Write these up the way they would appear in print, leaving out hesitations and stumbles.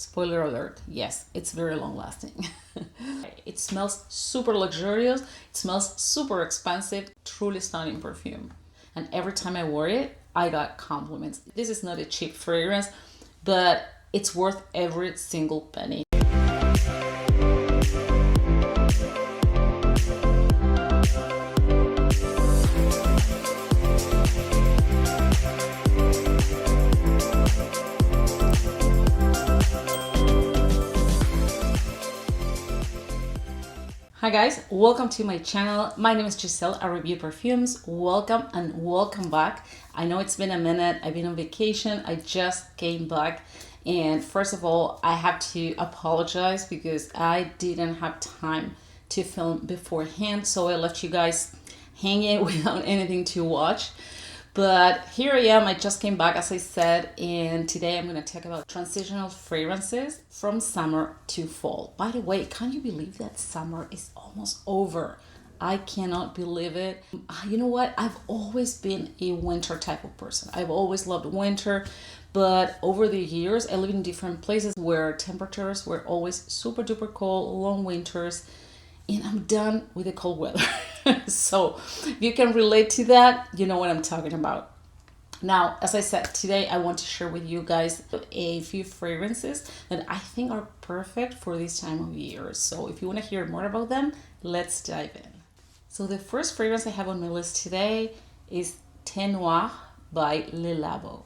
Spoiler alert, yes, it's very long lasting. It smells super luxurious, it smells super expensive, truly stunning perfume. And every time I wore it, I got compliments. This is not a cheap fragrance, but it's worth every single penny. Hi guys, welcome to my channel. My name is Giselle, I review perfumes. Welcome and welcome back. I know it's been a minute, I've been on vacation, I just came back. And first of all, I have to apologize because I didn't have time to film beforehand. So I left you guys hanging without anything to watch. But here I am, I just came back as I said, and today I'm going to talk about transitional fragrances from summer to fall. By the way, can you believe that summer is almost over? I cannot believe it. You know what? I've always been a winter type of person. I've always loved winter, but over the years, I live in different places where temperatures were always super duper cold, long winters, and I'm done with the cold weather. So if you can relate to that, you know what I'm talking about. Now, as I said, today I want to share with you guys a few fragrances that I think are perfect for this time of year. So if you want to hear more about them, let's dive in. So the first fragrance I have on my list today is Thé Noir by Labo.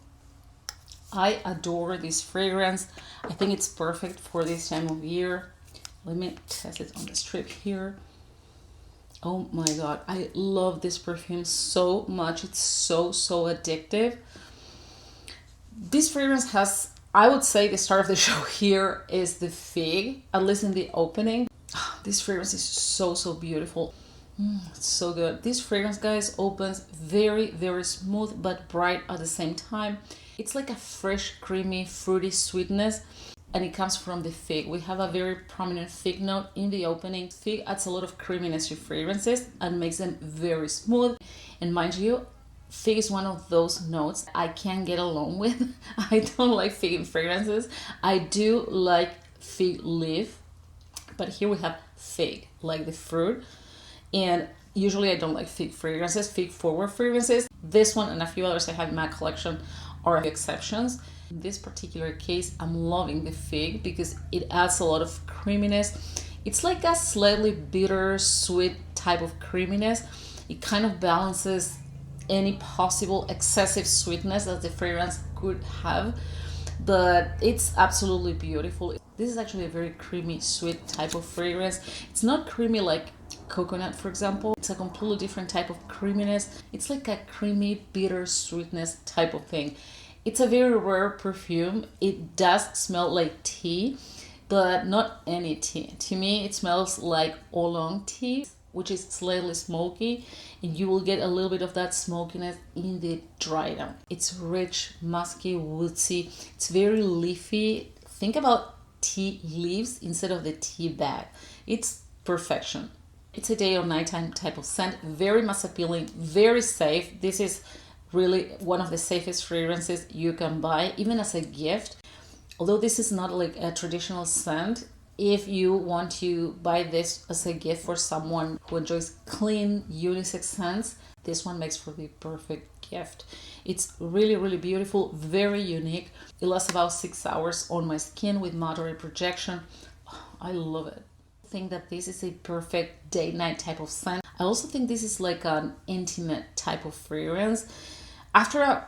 I adore this fragrance. I think it's perfect for this time of year. Let me test it on the strip here. Oh my god, I love this perfume so much. It's so addictive. This fragrance has, I would say the star of the show here is the fig, at least in the opening. This fragrance is so beautiful. It's so good. This fragrance, guys, opens very smooth but bright at the same time. It's like a fresh, creamy, fruity sweetness. And it comes from the fig. We have a very prominent fig note in the opening. Fig adds a lot of creaminess to fragrances and makes them very smooth. And mind you, fig is one of those notes I can't get along with. I don't like fig in fragrances. I do like fig leaf, but here we have fig, like the fruit. And usually I don't like fig fragrances, fig forward fragrances. This one and a few others I have in my collection are exceptions. In this particular case, I'm loving the fig because it adds a lot of creaminess. It's like a slightly bitter, sweet type of creaminess. It kind of balances any possible excessive sweetness that the fragrance could have, but it's absolutely beautiful. This is actually a very creamy, sweet type of fragrance. It's not creamy like coconut, for example. It's a completely different type of creaminess. It's like a creamy, bitter sweetness type of thing. It's a very rare perfume. It does smell like tea, but not any tea. To me, it smells like oolong tea, which is slightly smoky, and you will get a little bit of that smokiness in the dry down. It's rich, musky, woodsy. It's very leafy. Think about tea leaves instead of the tea bag. It's perfection. It's a day or nighttime type of scent. Very mass appealing, very safe. This is really one of the safest fragrances you can buy, even as a gift. Although this is not like a traditional scent, if you want to buy this as a gift for someone who enjoys clean, unisex scents, this one makes for the perfect gift. It's really beautiful, very unique. It lasts about 6 hours on my skin with matte projection. I love it. I think that this is a perfect day-night type of scent. I also think this is like an intimate type of fragrance. After a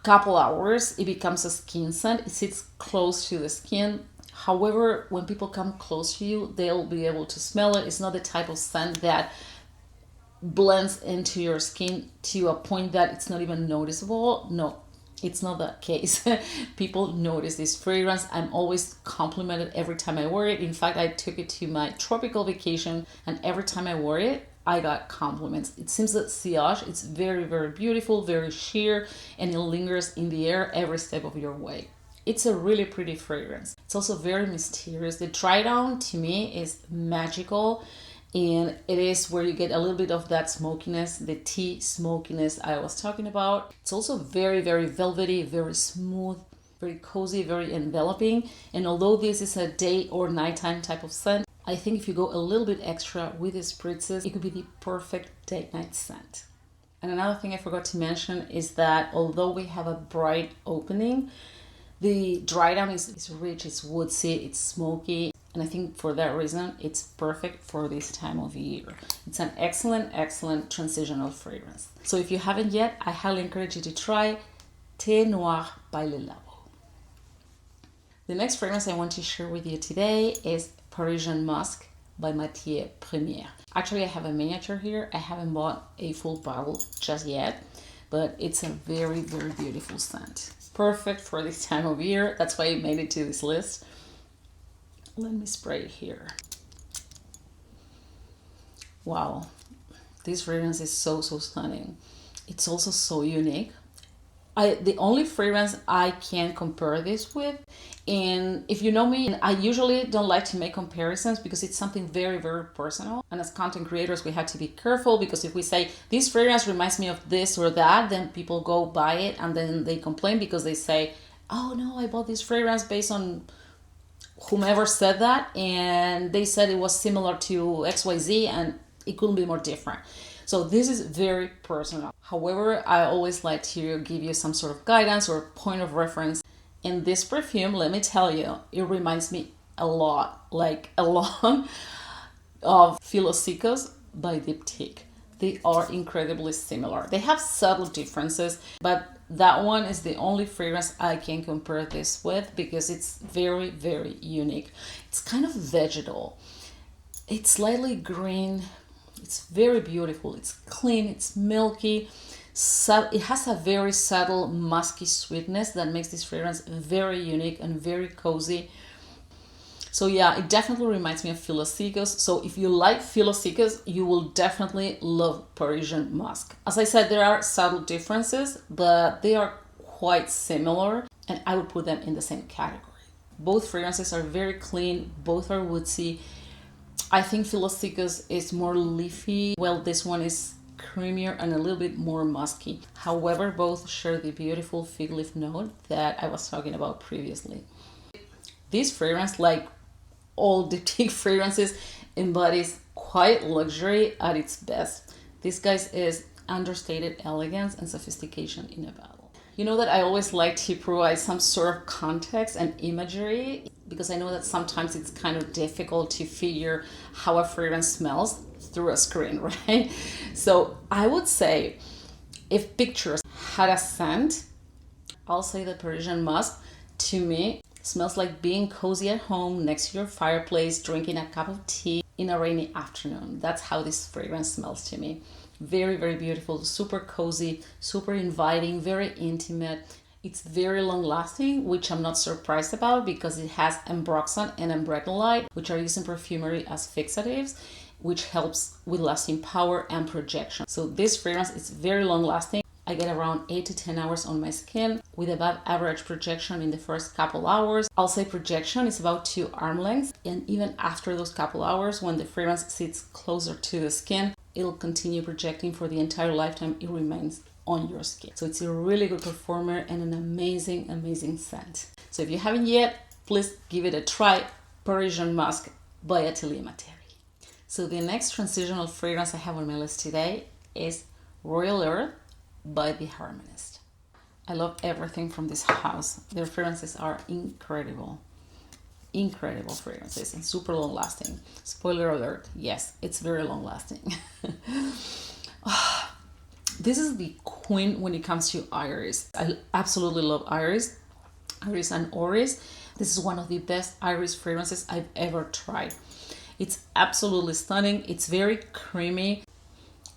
couple hours, it becomes a skin scent. It sits close to the skin. However, when people come close to you, they'll be able to smell it. It's not the type of scent that blends into your skin to a point that it's not even noticeable. No, it's not that case. People notice this fragrance. I'm always complimented every time I wear it. In fact, I took it to my tropical vacation, and every time I wore it, I got compliments. It seems that 𝙧𝗥𝗔𝗡𝗏, it's very beautiful, very sheer, and it lingers in the air every step of your way. It's a really pretty fragrance. It's also very mysterious. The dry down to me is magical, and it is where you get a little bit of that smokiness, the tea smokiness I was talking about. It's also very velvety, very smooth. very cozy, very enveloping. And although this is a day or nighttime type of scent, I think if you go a little bit extra with the spritzes, it could be the perfect date-night scent. And another thing I forgot to mention is that although we have a bright opening, the dry down is rich, it's woodsy, it's smoky. And I think for that reason, it's perfect for this time of year. It's an excellent transitional fragrance. So if you haven't yet, I highly encourage you to try Thé Noir by Labo. The next fragrance I want to share with you today is Parisian Musk by Matière Première. Actually, I have a miniature here. I haven't bought a full bottle just yet, but it's a very beautiful scent. Perfect for this time of year. That's why I made it to this list. Let me spray it here. Wow, this fragrance is so stunning. It's also so unique. The only fragrance I can compare this with, and if you know me, I usually don't like to make comparisons because it's something very personal. And as content creators, we have to be careful because if we say this fragrance reminds me of this or that, then people go buy it and then they complain because they say, oh no, I bought this fragrance based on whomever said that and they said it was similar to XYZ and it couldn't be more different. So this is very personal. However, I always like to give you some sort of guidance or point of reference. In this perfume, let me tell you, it reminds me a lot of 𝙑𝗏𝗔𝗡𝗏 by 𝙑𝗏𝗏𝗏. They are incredibly similar. They have subtle differences, but that one is the only fragrance I can compare this with because it's very unique. It's kind of vegetal. It's slightly green. It's very beautiful. It's clean. It's milky. It has a very subtle musky sweetness that makes this fragrance very unique and very cozy. So yeah, it definitely reminds me of 𝙑𝗏𝗏𝗏𝗏. So if you like 𝙑𝗏𝗏𝗏𝗏𝗏, you will definitely love Parisian Musk. As I said, there are subtle differences, but they are quite similar, and I would put them in the same category. Both fragrances are very clean. Both are woodsy. I think 𝙑𝗏𝗏𝗏𝗏𝗏 is more leafy, while this one is creamier and a little bit more musky. However, both share the beautiful fig leaf note that I was talking about previously. This fragrance, like all 𝙑𝗏𝗏𝗏𝗏𝗏 fragrances, embodies quiet luxury at its best. This, guys, is understated elegance and sophistication in a bottle. You know that I always like to provide some sort of context and imagery because I know that sometimes it's kind of difficult to figure how a fragrance smells through a screen, right? So I would say if pictures had a scent, I'll say that Parisian Musk, to me, smells like being cozy at home next to your fireplace, drinking a cup of tea in a rainy afternoon. That's how this fragrance smells to me. Very beautiful, super cozy, super inviting, very intimate. It's very long lasting, which I'm not surprised about because it has ambroxan and ambroxanite, which are used in perfumery as fixatives, which helps with lasting power and projection. So this fragrance is very long lasting. I get around 8 to 10 hours on my skin with above average projection in the first couple hours. I'll say projection is about 2 arm lengths, and even after those couple hours, when the fragrance sits closer to the skin, it'll continue projecting for the entire lifetime it remains on your skin. So it's a really good performer and an amazing scent. So if you haven't yet, please give it a try. Parisian Musk by Atelier Materie. So the next transitional fragrance I have on my list today is Royal Earth by the Harmonist. I love everything from this house. Their fragrances are incredible fragrances and super long lasting. Spoiler alert, yes, it's very long lasting. This is the queen when it comes to iris. I absolutely love iris and orris. This is one of the best iris fragrances I've ever tried. It's absolutely stunning. It's very creamy,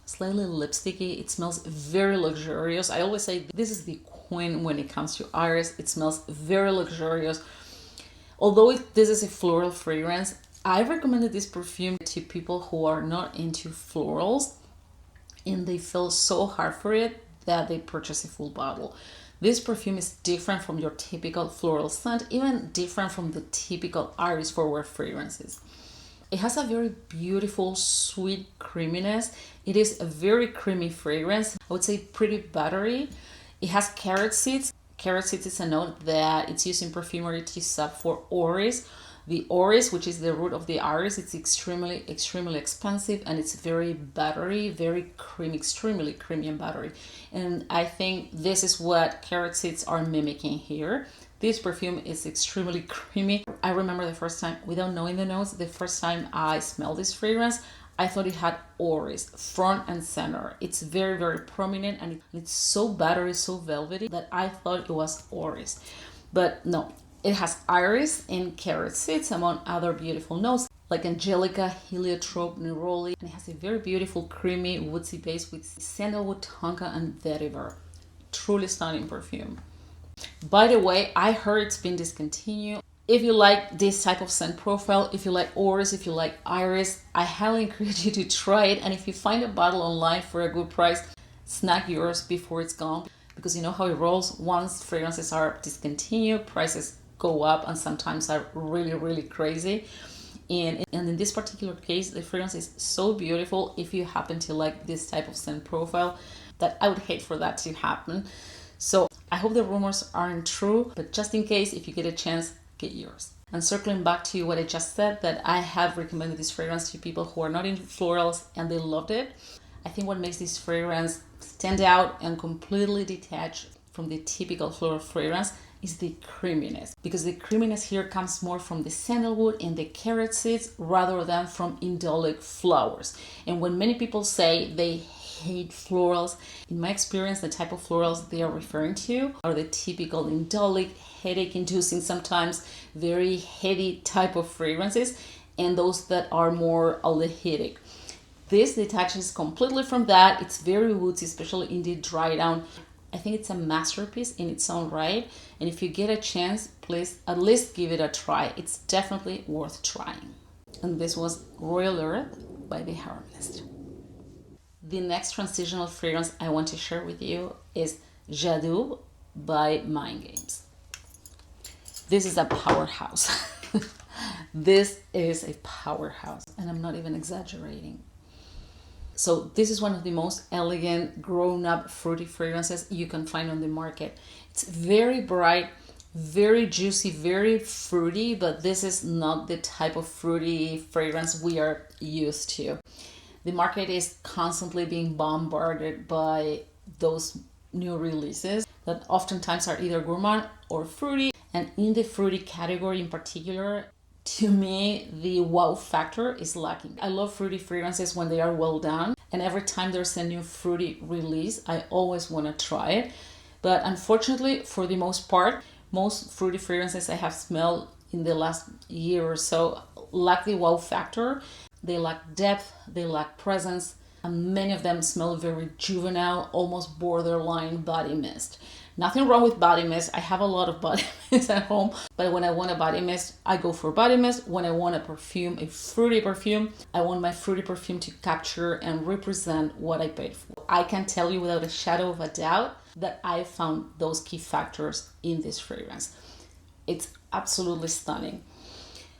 slightly lipsticky. It smells very luxurious. I always say this is the queen when it comes to iris. It smells very luxurious. Although this is a floral fragrance, I recommended this perfume to people who are not into florals and they fell so hard for it that they purchase a full bottle. This perfume is different from your typical floral scent, even different from the typical iris forward fragrances. It has a very beautiful, sweet creaminess. It is a very creamy fragrance. I would say pretty buttery. It has carrot seeds. 𝗧𝗧𝗏 is a note that it's used in perfumery to sub for oris. The oris, which is the root of the iris, it's extremely expensive, and it's very buttery, very creamy, extremely creamy and buttery. And I think this is what 𝗧𝗧𝗏s are mimicking here. This perfume is extremely creamy. I remember the first time, without knowing the notes, the first time I smelled this fragrance, I thought it had oris front and center. It's very prominent, and it's so buttery, so velvety, that I thought it was oris. But no, it has iris and 𝗧𝗧𝗏, among other beautiful notes, like angelica, heliotrope, neroli. And it has a very beautiful, creamy, woodsy base with sandalwood, tonka, and vetiver. Truly stunning perfume. By the way, I heard it's been discontinued. If you like this type of scent profile, if you like oris, if you like iris, I highly encourage you to try it. And if you find a bottle online for a good price, snag yours before it's gone. Because you know how it rolls. Once fragrances are discontinued, prices go up and sometimes are really crazy. And in this particular case, the fragrance is so beautiful if you happen to like this type of scent profile, that I would hate for that to happen. So I hope the rumors aren't true, but just in case, if you get a chance, get yours. And circling back to what I just said, that I have recommended this fragrance to people who are not into florals and they loved it. I think what makes this fragrance stand out and completely detached from the typical floral fragrance is the creaminess, because the creaminess here comes more from the sandalwood and the 𝗧𝗧𝗏 rather than from indolic flowers. And when many people say they hate florals, in my experience, the type of florals they are referring to are the typical indolic, headache-inducing, sometimes very heady type of fragrances, and those that are more aldehydic. This detaches completely from that. It's very woodsy, especially in the dry down. I think it's a masterpiece in its own right, and if you get a chance, please at least give it a try. It's definitely worth trying. And this was Royal Earth by the Harmonist. The next transitional fragrance I want to share with you is 𝗬𝗪 by Mind Games. This is a powerhouse. This is a powerhouse, and I'm not even exaggerating. So this is one of the most elegant, grown-up, fruity fragrances you can find on the market. It's very bright, very juicy, very fruity, but this is not the type of fruity fragrance we are used to. The market is constantly being bombarded by those new releases that oftentimes are either gourmand or fruity. And in the fruity category in particular, to me, the wow factor is lacking. I love fruity fragrances when they are well done. And every time there's a new fruity release, I always want to try it. But unfortunately, for the most part, most fruity fragrances I have smelled in the last year or so lack the wow factor. They lack depth, they lack presence, and many of them smell very juvenile, almost borderline body mist. Nothing wrong with body mist. I have a lot of body mist at home, but when I want a body mist, I go for body mist. When I want a perfume, a fruity perfume, I want my fruity perfume to capture and represent what I paid for. I can tell you without a shadow of a doubt that I found those key factors in this fragrance. It's absolutely stunning.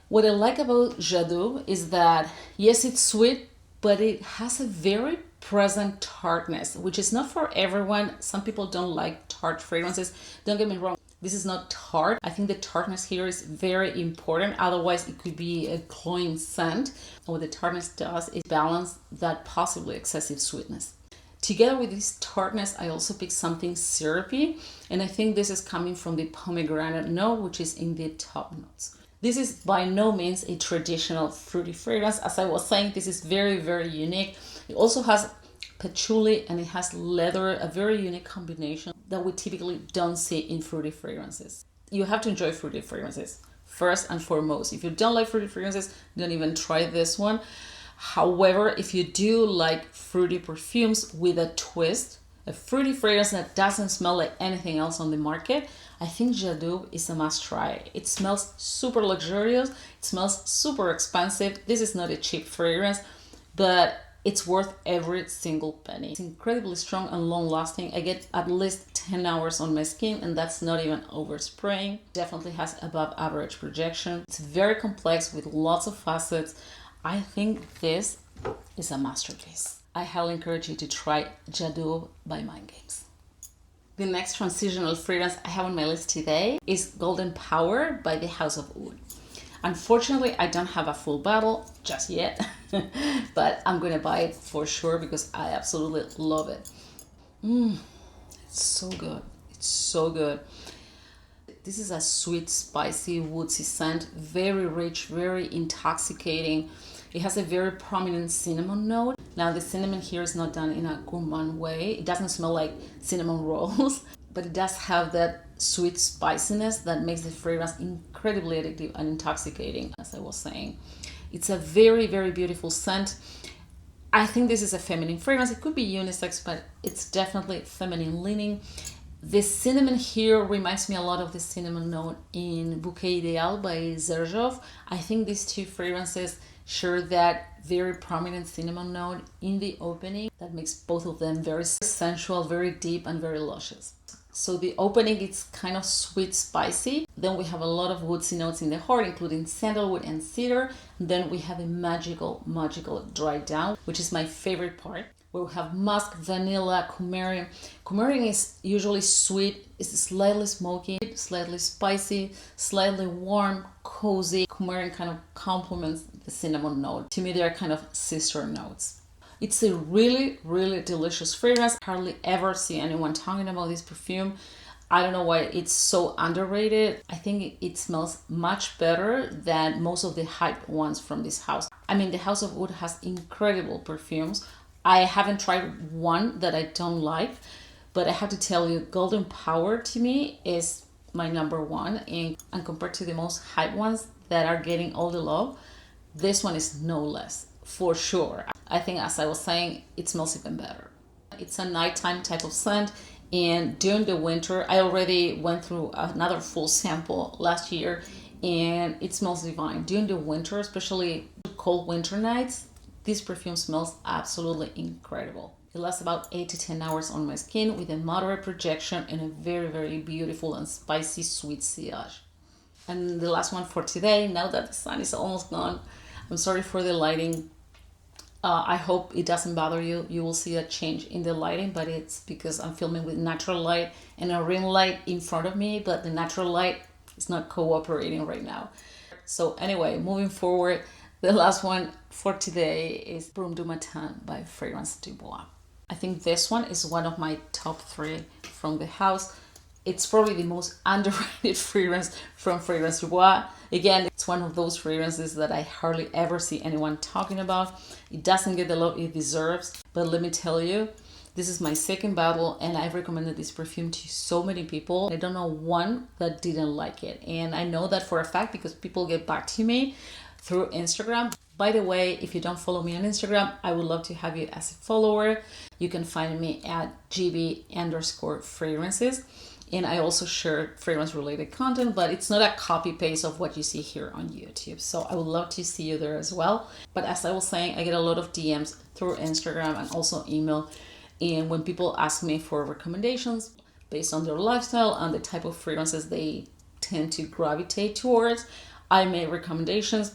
What I like about 𝗬𝗪 is that, yes, it's sweet, but it has a very present tartness, which is not for everyone. Some people don't like tart fragrances. Don't get me wrong, this is not tart. I think the tartness here is very important. Otherwise, it could be a cloying scent. And what the tartness does is balance that possibly excessive sweetness. Together with this tartness, I also picked something syrupy, and I think this is coming from the pomegranate note, which is in the top notes. This is by no means a traditional fruity fragrance. As I was saying, this is very unique. It also has patchouli and it has leather, a very unique combination that we typically don't see in fruity fragrances. You have to enjoy fruity fragrances first and foremost. If you don't like fruity fragrances, don't even try this one. However, if you do like fruity perfumes with a twist, a fruity fragrance that doesn't smell like anything else on the market, I think 𝗬𝗪 is a must try. It smells super luxurious. It smells super expensive. This is not a cheap fragrance, but it's worth every single penny. It's incredibly strong and long lasting. I get at least 10 hours on my skin, and that's not even overspraying. Definitely has above average projection. It's very complex with lots of facets. I think this is a masterpiece. I highly encourage you to try 𝗬𝗪 by Mind Games. The next transitional fragrance I have on my list today is Golden Power by the House of Oud. Unfortunately, I don't have a full bottle just yet, but I'm gonna buy it for sure because I absolutely love it. It's so good. It's so good. This is a sweet, spicy, woodsy scent, very rich, very intoxicating. It has a very prominent cinnamon note. Now the cinnamon here is not done in a gourmand way. It doesn't smell like cinnamon rolls, but it does have that sweet spiciness that makes the fragrance incredibly addictive and intoxicating, as I was saying. It's a very, very beautiful scent. I think this is a feminine fragrance. It could be unisex, but it's definitely feminine leaning. The cinnamon here reminds me a lot of the cinnamon note in Bouquet Ideal by 𝗧𝗏. I think these two fragrances share that very prominent cinnamon note in the opening that makes both of them very sensual, very deep, and very luscious. So the opening, it's kind of sweet, spicy. Then we have a lot of woodsy notes in the heart, including sandalwood and cedar. Then we have a magical dry down, which is my favorite part. We have musk, vanilla, coumarin. Coumarin is usually sweet, it's slightly smoky, slightly spicy, slightly warm, cozy. Coumarin kind of complements the cinnamon note. To me, they are kind of sister notes. It's a really, really delicious fragrance. Hardly ever see anyone talking about this perfume. I don't know why it's so underrated. I think it smells much better than most of the hyped ones from this house. I mean, the House of Oud has incredible perfumes. I haven't tried one that I don't like, but I have to tell you, Golden Power to me is my number one. And compared to the most hyped ones that are getting all the love, this one is no less, for sure. I think, as I was saying, it smells even better. It's a nighttime type of scent, and during the winter, I already went through another full sample last year, and it smells divine. During the winter, especially cold winter nights, this perfume smells absolutely incredible. It lasts about 8 to 10 hours on my skin with a moderate projection and a very, very beautiful and spicy sweet sillage. And the last one for today, now that the sun is almost gone, I'm sorry for the lighting. I hope it doesn't bother you. You will see a change in the lighting, but it's because I'm filming with natural light and a ring light in front of me, but the natural light is not cooperating right now. So anyway, moving forward, the last one for today is Brume du Matin by Fragrance du Bois. I think this one is one of my top 3 from the house. It's probably the most underrated fragrance from Fragrance du Bois. Again, it's one of those fragrances that I hardly ever see anyone talking about. It doesn't get the love it deserves, but let me tell you, this is my second bottle and I've recommended this perfume to so many people. I don't know one that didn't like it. And I know that for a fact because people get back to me through Instagram. By the way, if you don't follow me on Instagram, I would love to have you as a follower. You can find me at GB_fragrances. And I also share fragrance related content, but it's not a copy paste of what you see here on YouTube. So I would love to see you there as well. But as I was saying, I get a lot of DMs through Instagram and also email. And when people ask me for recommendations based on their lifestyle and the type of fragrances they tend to gravitate towards, I make recommendations.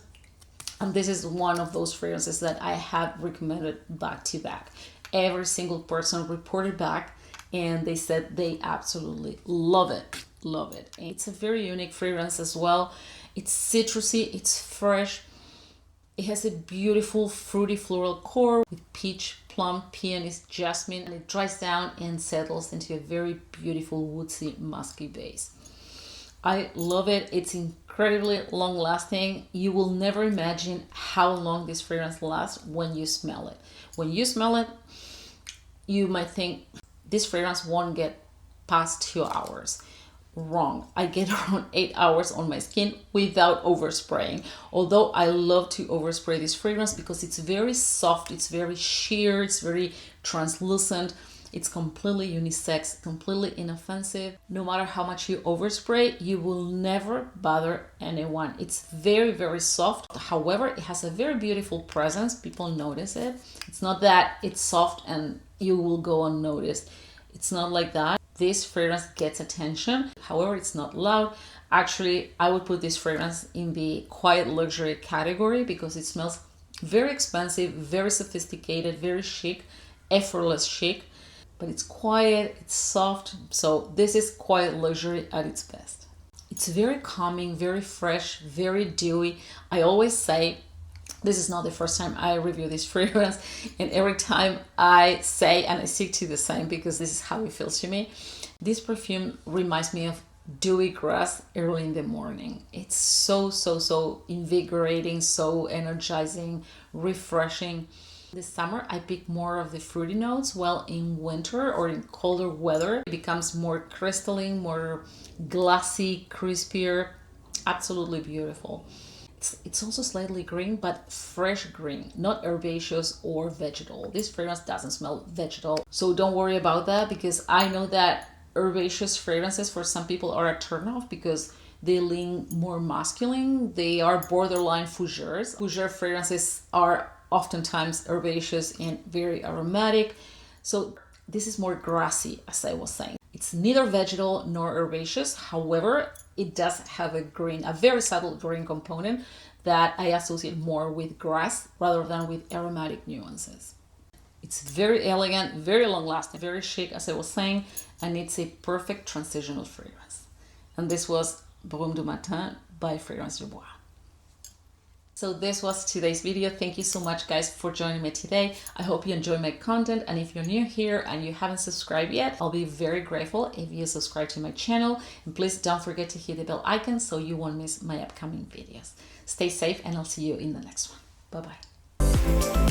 And this is one of those fragrances that I have recommended back to back. Every single person reported back and they said they absolutely love it. Love it. And it's a very unique fragrance as well. It's citrusy, it's fresh. It has a beautiful fruity floral core with peach, plum, peony, jasmine, and it dries down and settles into a very beautiful woodsy musky base. I love it. It's incredibly long lasting. You will never imagine how long this fragrance lasts when you smell it. When you smell it, you might think this fragrance won't get past 2 hours. Wrong. I get around 8 hours on my skin without overspraying. Although I love to overspray this fragrance because it's very soft, it's very sheer, it's very translucent. It's completely unisex, completely inoffensive. No matter how much you overspray, you will never bother anyone. It's very, very soft. However, it has a very beautiful presence. People notice it. It's not that it's soft and you will go unnoticed. It's not like that. This fragrance gets attention. However, it's not loud. Actually, I would put this fragrance in the quiet luxury category because it smells very expensive, very sophisticated, very chic, effortless chic. but it's quiet, it's soft. So this is quiet luxury at its best. It's very calming, very fresh, very dewy. I always say, this is not the first time I review this fragrance, and every time I say and I stick to the same because this is how it feels to me. This perfume reminds me of dewy grass early in the morning. It's so invigorating, so energizing, refreshing. This summer I pick more of the fruity notes, while in winter or in colder weather it becomes more crystalline, more glassy, crispier. Absolutely beautiful. It's also slightly green, but fresh green, not herbaceous or vegetal. This fragrance doesn't smell vegetal, so don't worry about that, because I know that herbaceous fragrances for some people are a turnoff because they lean more masculine. They are borderline fougères. Fougère fragrances are oftentimes herbaceous and very aromatic. So this is more grassy, as I was saying. It's neither vegetal nor herbaceous. However, it does have a green, a very subtle green component that I associate more with grass rather than with aromatic nuances. It's very elegant, very long lasting, very chic, as I was saying, and it's a perfect transitional fragrance. And this was Brume du Matin by Fragrance du Bois. So this was today's video. Thank you so much, guys, for joining me today. I hope you enjoy my content, and if you're new here and you haven't subscribed yet, I'll be very grateful if you subscribe to my channel, and please don't forget to hit the bell icon so you won't miss my upcoming videos. Stay safe, and I'll see you in the next one. Bye bye.